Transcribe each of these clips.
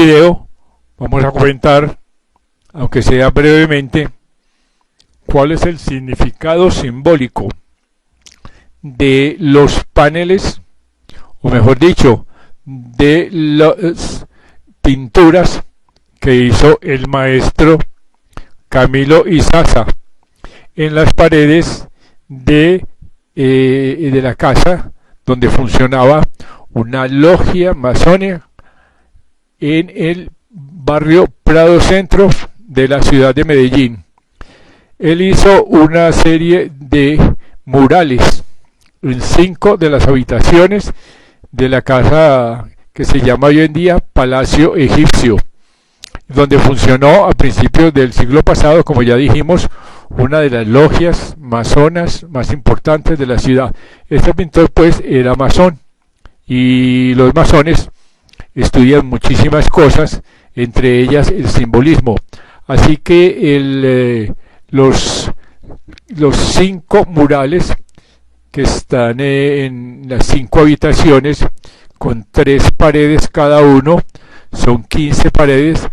video vamos a comentar, aunque sea brevemente, cuál es el significado simbólico de los paneles, o mejor dicho, de las pinturas que hizo el maestro Camilo Izaza en las paredes de la casa donde funcionaba una logia masónica en el barrio Prado Centro de la ciudad de Medellín. Él hizo una serie de murales en 5 de las habitaciones de la casa que se llama hoy en día Palacio Egipcio, donde funcionó a principios del siglo pasado, como ya dijimos, una de las logias masonas más importantes de la ciudad. Este pintor pues era masón, y los masones estudian muchísimas cosas, entre ellas el simbolismo. Así que los 5 murales que están en las 5 habitaciones, con 3 paredes cada uno, son 15 paredes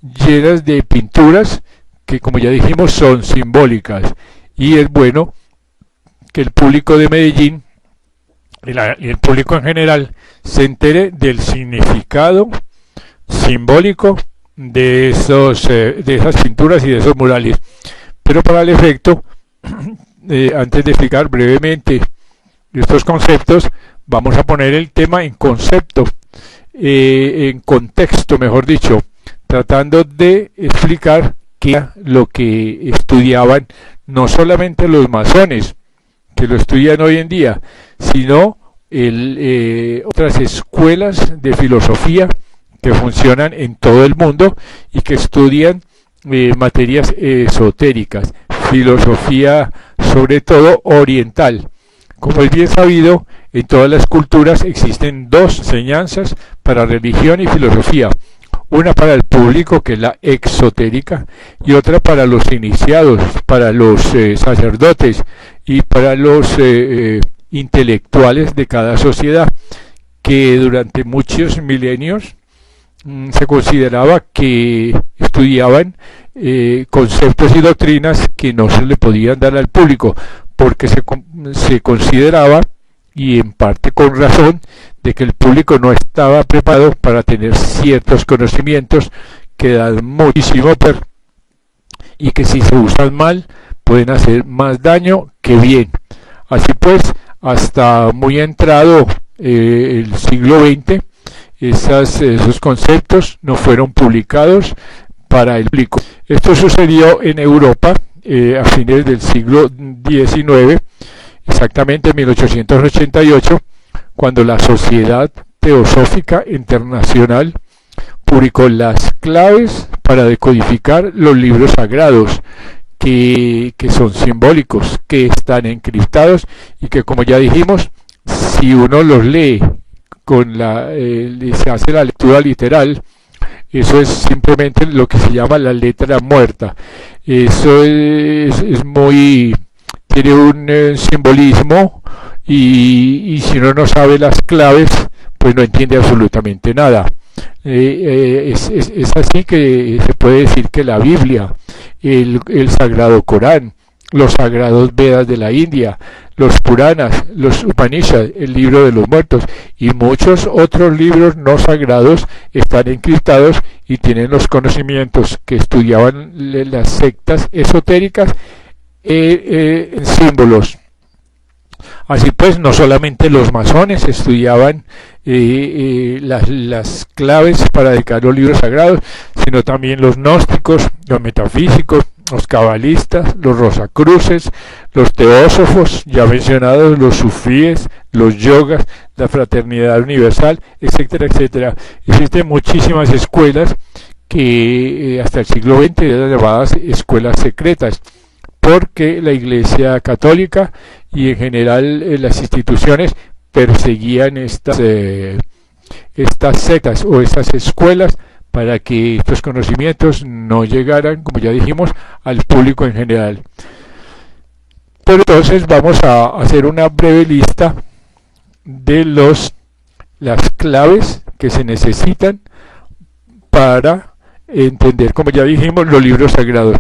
llenas de pinturas que, como ya dijimos, son simbólicas. Y es bueno que el público de Medellín y el público en general se entere del significado simbólico de esas pinturas y de esos murales. Pero para el efecto, antes de explicar brevemente estos conceptos, vamos a poner el tema en concepto, en contexto, mejor dicho, tratando de explicar qué era lo que estudiaban no solamente los masones, que lo estudian hoy en día, sino otras escuelas de filosofía que funcionan en todo el mundo y que estudian materias esotéricas, filosofía sobre todo oriental. Como es bien sabido, en todas las culturas existen 2 enseñanzas para religión y filosofía. Una para el público, que es la exotérica, y otra para los iniciados, para los sacerdotes y para los intelectuales de cada sociedad, que durante muchos milenios se consideraba que estudiaban conceptos y doctrinas que no se le podían dar al público, porque se consideraba, y en parte con razón, de que el público no estaba preparado para tener ciertos conocimientos que dan muchísimo poder y que si se usan mal pueden hacer más daño que bien. Así pues, hasta muy entrado el siglo XX, esos conceptos no fueron publicados para el público. Esto sucedió en Europa a fines del siglo XIX, exactamente en 1888, cuando la Sociedad Teosófica Internacional publicó las claves para decodificar los libros sagrados, que son simbólicos, que están encriptados y que, como ya dijimos, si uno los lee se hace la lectura literal, eso es simplemente lo que se llama la letra muerta. Eso tiene un simbolismo, y si uno no sabe las claves, pues no entiende absolutamente nada. Es así que se puede decir que la Biblia, el Sagrado Corán, los sagrados Vedas de la India, los Puranas, los Upanishads, el libro de los muertos y muchos otros libros no sagrados están encriptados y tienen los conocimientos que estudiaban las sectas esotéricas en símbolos. Así pues, no solamente los masones estudiaban las claves para dedicar los libros sagrados, sino también los gnósticos, los metafísicos, los cabalistas, los rosacruces, los teósofos, ya mencionados, los sufíes, los yogas, la fraternidad universal, etcétera, etcétera. Existen muchísimas escuelas que hasta el siglo XX eran llamadas escuelas secretas, porque la Iglesia Católica y en general las instituciones perseguían estas sectas o estas escuelas para que estos conocimientos no llegaran, como ya dijimos, al público en general. Pero entonces vamos a hacer una breve lista de las claves que se necesitan para entender, como ya dijimos, los libros sagrados.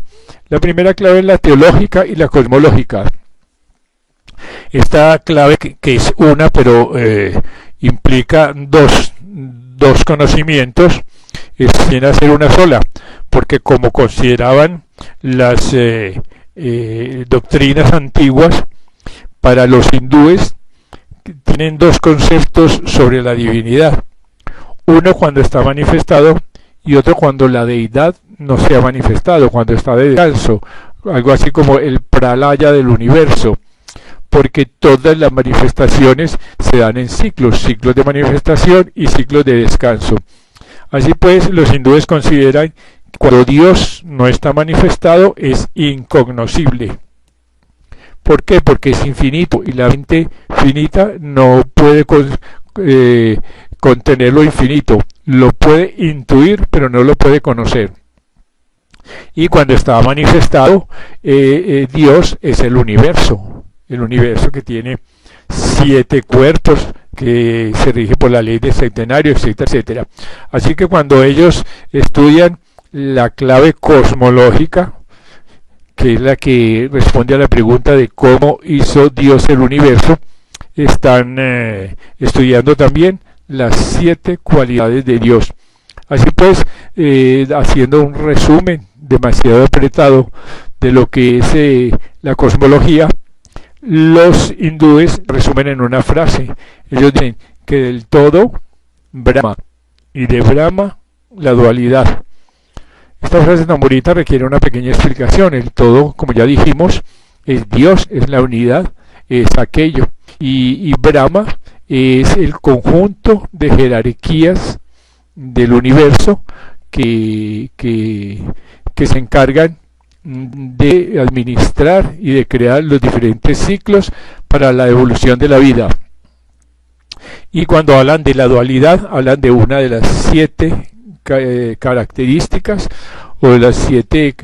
La primera clave es la teológica y la cosmológica. Esta clave, que es una, pero implica dos conocimientos, viene a ser una sola, porque como consideraban las doctrinas antiguas, para los hindúes tienen dos conceptos sobre la divinidad. Uno cuando está manifestado y otro cuando la deidad no se ha manifestado, cuando está de descanso, algo así como el pralaya del universo, porque todas las manifestaciones se dan en ciclos de manifestación y ciclos de descanso. Así pues, los hindúes consideran que cuando Dios no está manifestado es incognoscible. ¿Por qué? Porque es infinito y la mente finita no puede contener lo infinito. Lo puede intuir, pero no lo puede conocer. Y cuando está manifestado, Dios es el universo que tiene 7 cuerpos, que se rige por la ley de centenario, etcétera, etcétera. Así que cuando ellos estudian la clave cosmológica, que es la que responde a la pregunta de cómo hizo Dios el universo, están estudiando también las 7 cualidades de Dios. Así pues, haciendo un resumen demasiado apretado de lo que es la cosmología, los hindúes resumen en una frase. Ellos dicen que del todo Brahma y de Brahma la dualidad. Esta frase tan bonita requiere una pequeña explicación. El todo, como ya dijimos, es Dios, es la unidad, es aquello. Y Brahma es el conjunto de jerarquías del universo que se encargan de administrar y de crear los diferentes ciclos para la evolución de la vida. Y cuando hablan de la dualidad, hablan de una de las 7 características o de las 7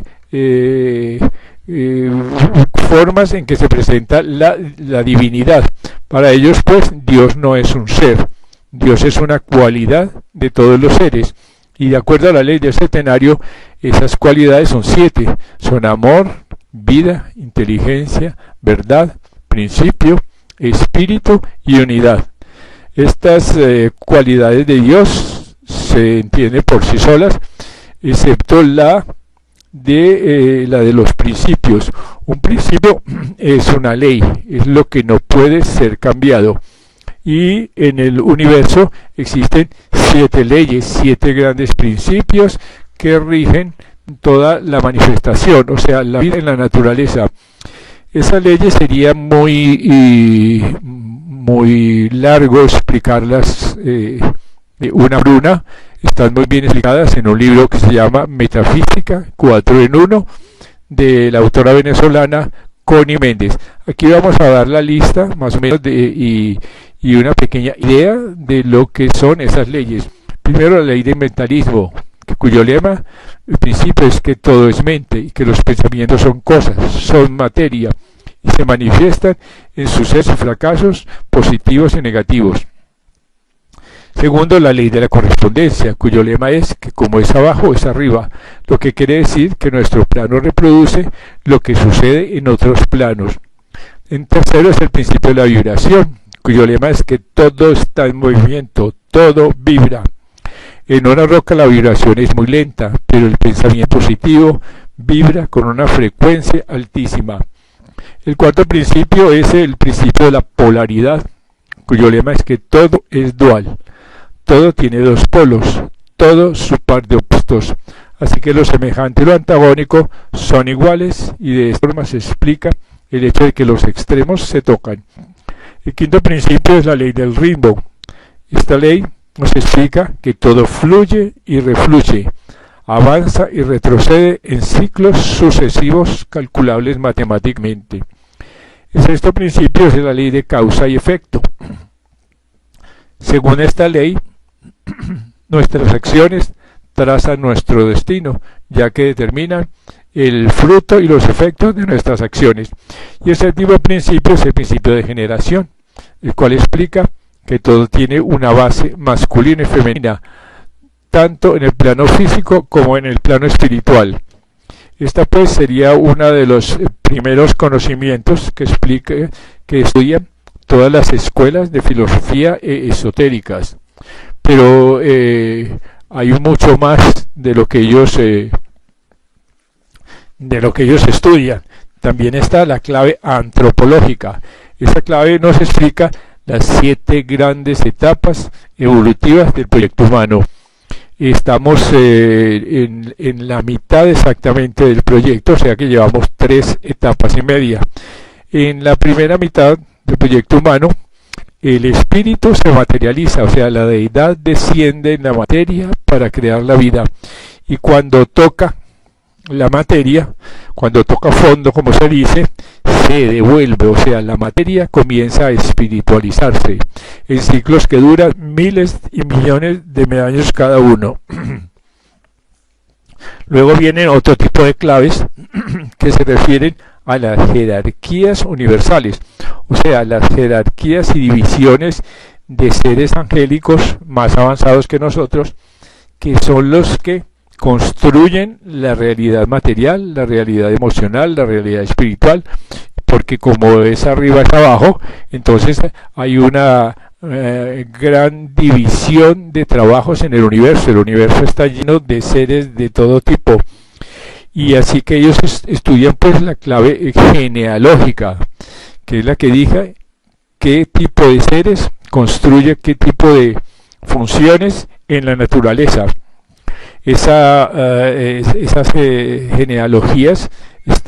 formas en que se presenta la divinidad. Para ellos, pues, Dios no es un ser, Dios es una cualidad de todos los seres. Y de acuerdo a la ley del centenario, esas cualidades son 7. Son amor, vida, inteligencia, verdad, principio, espíritu y unidad. Estas cualidades de Dios se entienden por sí solas, excepto la de los principios. Un principio es una ley, es lo que no puede ser cambiado. Y en el universo existen 7 leyes, 7 grandes principios que rigen toda la manifestación, o sea, la vida en la naturaleza. Esas leyes sería muy largo explicarlas una por una. Están muy bien explicadas en un libro que se llama Metafísica 4 en 1 de la autora venezolana Connie Méndez. Aquí vamos a dar la lista más o menos y una pequeña idea de lo que son esas leyes. Primero, la ley del mentalismo, cuyo lema, el principio, es que todo es mente y que los pensamientos son cosas, son materia y se manifiestan en sucesos y fracasos positivos y negativos. Segundo, la ley de la correspondencia, cuyo lema es que como es abajo, es arriba, lo que quiere decir que nuestro plano reproduce lo que sucede en otros planos. En tercero, es el principio de la vibración, cuyo lema es que todo está en movimiento, todo vibra. En una roca la vibración es muy lenta, pero el pensamiento positivo vibra con una frecuencia altísima. El cuarto principio es el principio de la polaridad, cuyo lema es que todo es dual. Todo tiene 2 polos, todo su par de opuestos. Así que lo semejante y lo antagónico son iguales, y de esta forma se explica el hecho de que los extremos se tocan. El quinto principio es la ley del ritmo. Esta ley nos explica que todo fluye y refluye, avanza y retrocede en ciclos sucesivos calculables matemáticamente. El sexto principio es la ley de causa y efecto. Según esta ley, nuestras acciones trazan nuestro destino, ya que determinan el fruto y los efectos de nuestras acciones. Y el séptimo principio es el principio de generación, el cual explica que todo tiene una base masculina y femenina, tanto en el plano físico como en el plano espiritual. Esta pues sería uno de los primeros conocimientos que estudian todas las escuelas de filosofía esotéricas. Pero hay mucho más de lo que ellos estudian. También está la clave antropológica. Esta clave nos explica las 7 grandes etapas evolutivas del proyecto humano. Estamos en la mitad exactamente del proyecto, o sea que llevamos 3 etapas y media. En la primera mitad del proyecto humano, el espíritu se materializa, o sea, la deidad desciende en la materia para crear la vida. Y cuando toca la materia, cuando toca fondo, como se dice, se devuelve, o sea, la materia comienza a espiritualizarse en ciclos que duran miles y millones de años cada uno. Luego vienen otro tipo de claves que se refieren a las jerarquías universales, o sea, las jerarquías y divisiones de seres angélicos más avanzados que nosotros, que son los que construyen la realidad material, la realidad emocional, la realidad espiritual, porque como es arriba es abajo, entonces hay una gran división de trabajos en el universo. El universo está lleno de seres de todo tipo, y así que ellos estudian pues la clave genealógica, que es la que diga qué tipo de seres construye qué tipo de funciones en la naturaleza. Esas genealogías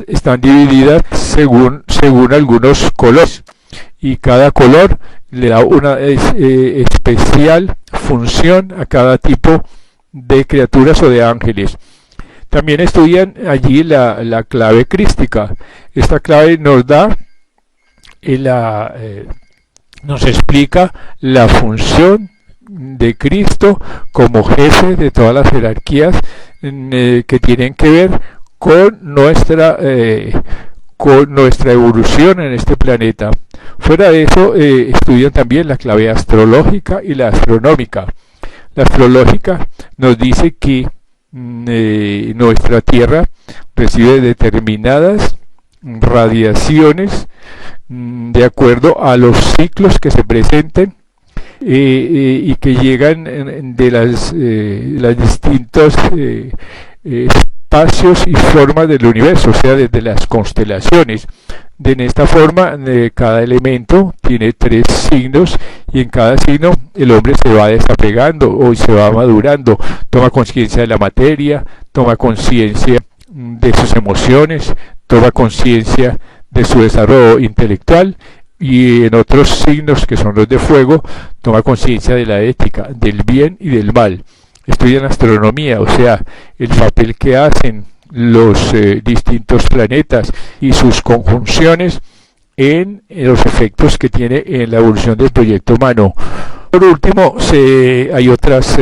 están divididas según algunos colores, y cada color le da una especial función a cada tipo de criaturas o de ángeles. También estudian allí la clave crística. Esta clave nos da nos explica la función de Cristo como jefe de todas las jerarquías que tienen que ver con nuestra evolución en este planeta. Fuera de eso, estudian también la clave astrológica y la astronómica. La astrológica nos dice que nuestra Tierra recibe determinadas radiaciones de acuerdo a los ciclos que se presenten y que llegan de las distintos espacios y formas del universo, o sea, desde las constelaciones. En esta forma, cada elemento tiene 3 signos, y en cada signo el hombre se va desapegando o se va madurando, toma conciencia de la materia, toma conciencia de sus emociones, toma conciencia de su desarrollo intelectual, y en otros signos, que son los de fuego, toma conciencia de la ética, del bien y del mal. Estudian astronomía, o sea, el papel que hacen los distintos planetas y sus conjunciones en los efectos que tiene en la evolución del proyecto humano. Por último, hay otras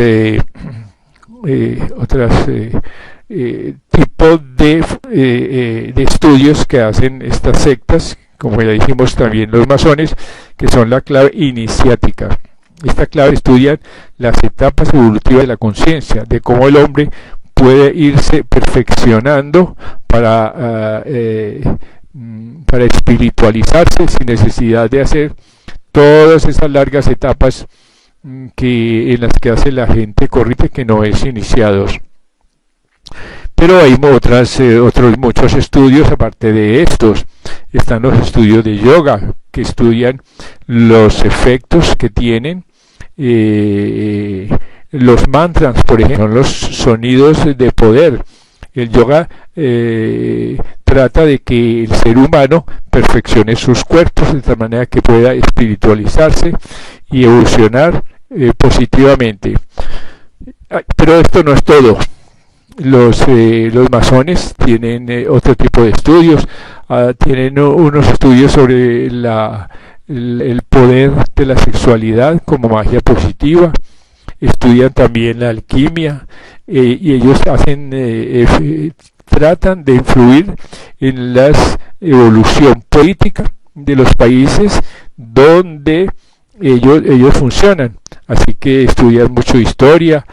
tipos de estudios que hacen estas sectas, como ya dijimos también los masones, que son la clave iniciática. Esta clave estudia las etapas evolutivas de la conciencia, de cómo el hombre puede irse perfeccionando para espiritualizarse sin necesidad de hacer todas esas largas etapas en las que hace la gente corriente que no es iniciados. Pero hay otros muchos estudios aparte de estos. Están los estudios de yoga, que estudian los efectos que tienen los mantras, por ejemplo, son los sonidos de poder. El yoga trata de que el ser humano perfeccione sus cuerpos de tal manera que pueda espiritualizarse y evolucionar positivamente. Pero esto no es todo. Los masones tienen otro tipo de estudios, tienen unos estudios sobre el poder de la sexualidad como magia positiva, estudian también la alquimia, y ellos tratan de influir en la evolución política de los países donde ellos funcionan. Así que estudian mucho historia,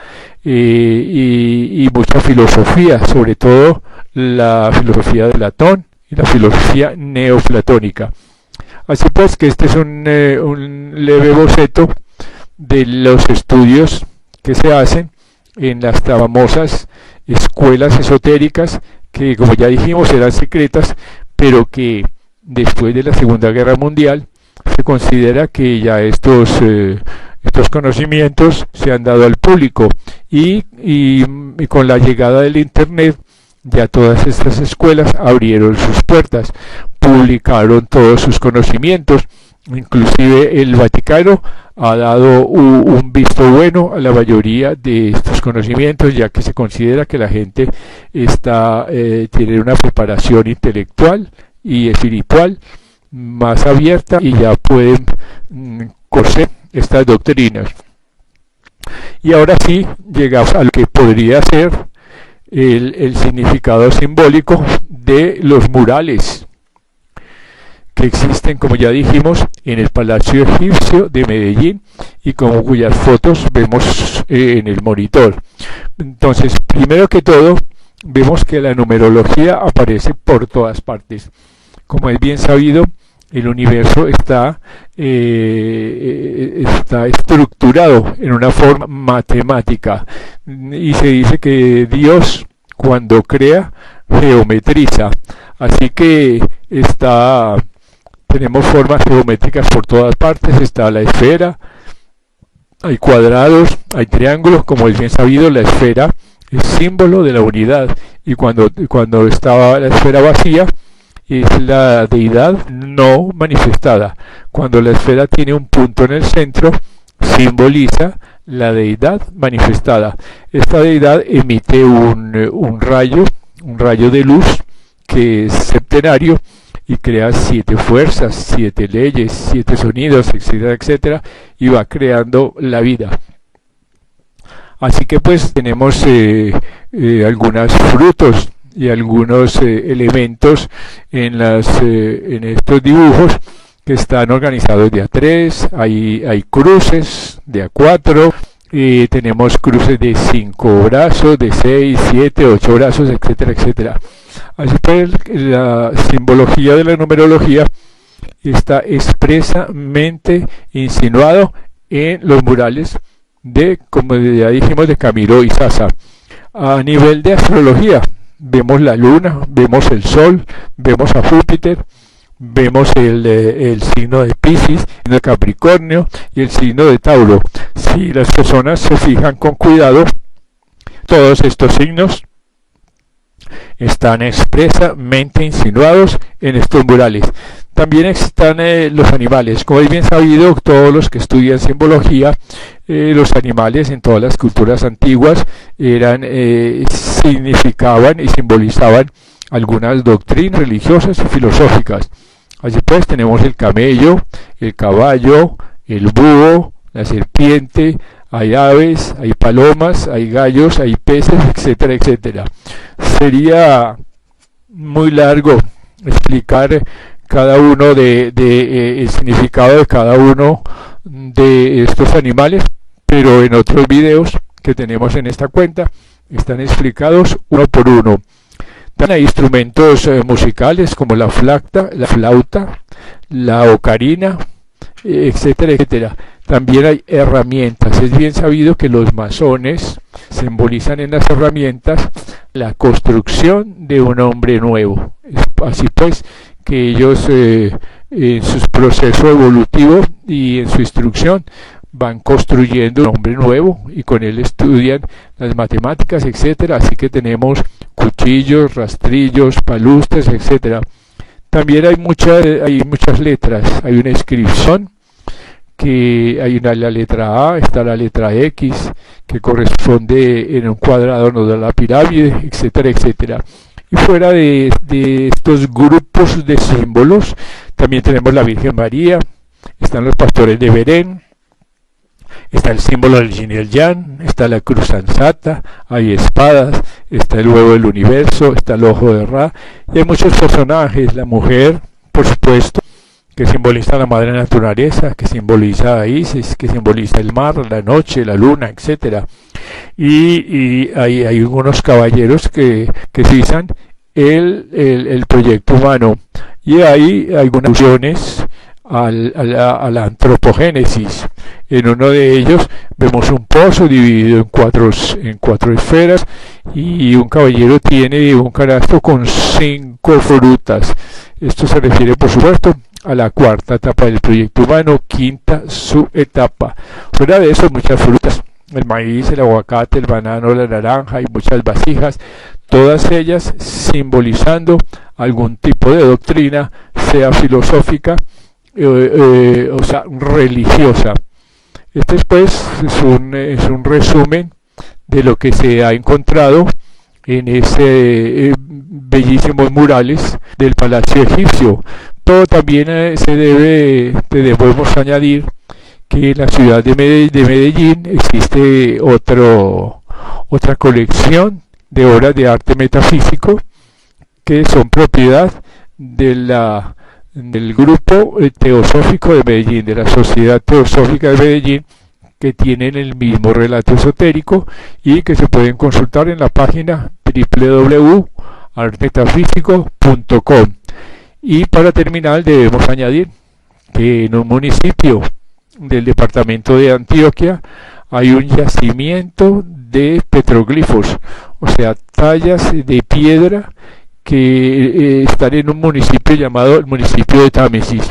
y mucha filosofía, sobre todo la filosofía de Platón y la filosofía neoplatónica. Así pues que este es un leve boceto de los estudios que se hacen en las famosas escuelas esotéricas que, como ya dijimos, eran secretas, pero que después de la Segunda Guerra Mundial se considera que ya estos conocimientos se han dado al público y con la llegada del Internet ya todas estas escuelas abrieron sus puertas, publicaron todos sus conocimientos, inclusive el Vaticano ha dado un visto bueno a la mayoría de estos conocimientos, ya que se considera que la gente tiene una preparación intelectual y espiritual más abierta y ya pueden conocer estas doctrinas. Y ahora sí llegamos a lo que podría ser el significado simbólico de los murales que existen, como ya dijimos, en el Palacio Egipcio de Medellín y cuyas fotos vemos en el monitor. Entonces, primero que todo, vemos que la numerología aparece por todas partes. Como es bien sabido, el universo está estructurado en una forma matemática y se dice que Dios, cuando crea, geometriza. Así que tenemos formas geométricas por todas partes. Está la esfera, hay cuadrados, hay triángulos. Como es bien sabido, la esfera es símbolo de la unidad, y cuando estaba la esfera vacía es la deidad no manifestada. Cuando la esfera tiene un punto en el centro, simboliza la deidad manifestada. Esta deidad emite un rayo de luz que es septenario y crea 7 fuerzas, 7 leyes, 7 sonidos, etcétera, etcétera, y va creando la vida. Así que pues tenemos algunos frutos y algunos elementos en estos dibujos que están organizados de A3, hay cruces de A4, tenemos cruces de 5 brazos, de 6, 7, 8 brazos, etcétera, etcétera. Así pues, la simbología de la numerología está expresamente insinuado en los murales como ya dijimos, de Camilo y Sasa. A nivel de astrología, vemos la luna, vemos el sol, vemos a Júpiter, vemos el signo de Piscis, el de Capricornio y el signo de Tauro. Si las personas se fijan con cuidado, todos estos signos están expresamente insinuados en estos murales. También están los animales. Como es bien sabido, todos los que estudian simbología, los animales en todas las culturas antiguas significaban y simbolizaban algunas doctrinas religiosas y filosóficas. Así pues, tenemos el camello, el caballo, el búho, la serpiente, hay aves, hay palomas, hay gallos, hay peces, etcétera, etcétera. Sería muy largo explicar cada uno el significado de cada uno de estos animales, pero en otros videos que tenemos en esta cuenta están explicados uno por uno. También hay instrumentos musicales como la flauta, la ocarina, etcétera, etcétera. También hay herramientas. Es bien sabido que los masones simbolizan en las herramientas la construcción de un hombre nuevo. Así pues, que ellos en su proceso evolutivo y en su instrucción van construyendo un hombre nuevo y con él estudian las matemáticas, etcétera. Así que tenemos cuchillos, rastrillos, palustres, etcétera. También hay muchas letras. Hay una inscripción, que hay la letra A, está la letra X, que corresponde en un cuadrado, nos da la pirámide, etcétera, etcétera. Y fuera de estos grupos de símbolos, también tenemos la Virgen María, están los pastores de Belén, está el símbolo del Yin y el Yang, está la cruz ansata, hay espadas, está el huevo del universo, está el ojo de Ra, y hay muchos personajes, la mujer, por supuesto, que simboliza la madre naturaleza, que simboliza a Isis, que simboliza el mar, la noche, la luna, etcétera. y hay algunos caballeros que citan el proyecto humano, y hay algunas alusiones a la antropogénesis. En uno de ellos vemos un pozo dividido en cuatro esferas, y un caballero tiene un canasto con 5 frutas. Esto se refiere, por supuesto, a la cuarta etapa del proyecto humano, quinta subetapa. Fuera de eso, muchas frutas: el maíz, el aguacate, el banano, la naranja y muchas vasijas, todas ellas simbolizando algún tipo de doctrina, sea filosófica o sea religiosa. Este pues es un resumen de lo que se ha encontrado en ese bellísimos murales del Palacio Egipcio. Pero también debemos añadir que en la ciudad de Medellín existe otra colección de obras de arte metafísico que son propiedad del grupo teosófico de Medellín, de la Sociedad Teosófica de Medellín, que tienen el mismo relato esotérico y que se pueden consultar en la página www.artmetafísico.com. Y para terminar, debemos añadir que en un municipio del departamento de Antioquia hay un yacimiento de petroglifos, o sea, tallas de piedra que están en un municipio llamado el municipio de Támesis.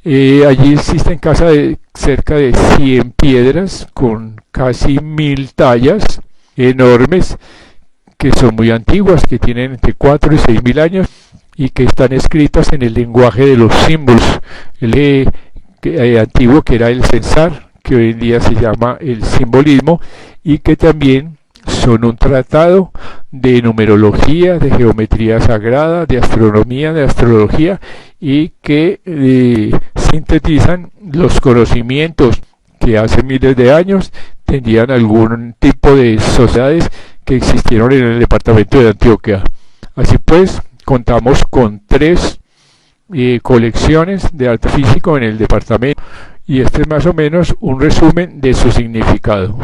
Allí existen cerca de 100 piedras con casi 1000 tallas enormes, que son muy antiguas, que tienen entre 4 y 6.000 años, y que están escritas en el lenguaje de los símbolos, antiguo, que era el censar, que hoy en día se llama el simbolismo, y que también son un tratado de numerología, de geometría sagrada, de astronomía, de astrología, y que sintetizan los conocimientos que hace miles de años tenían algún tipo de sociedades que existieron en el departamento de Antioquia. Así pues, contamos con 3 colecciones de arte físico en el departamento, y este es más o menos un resumen de su significado.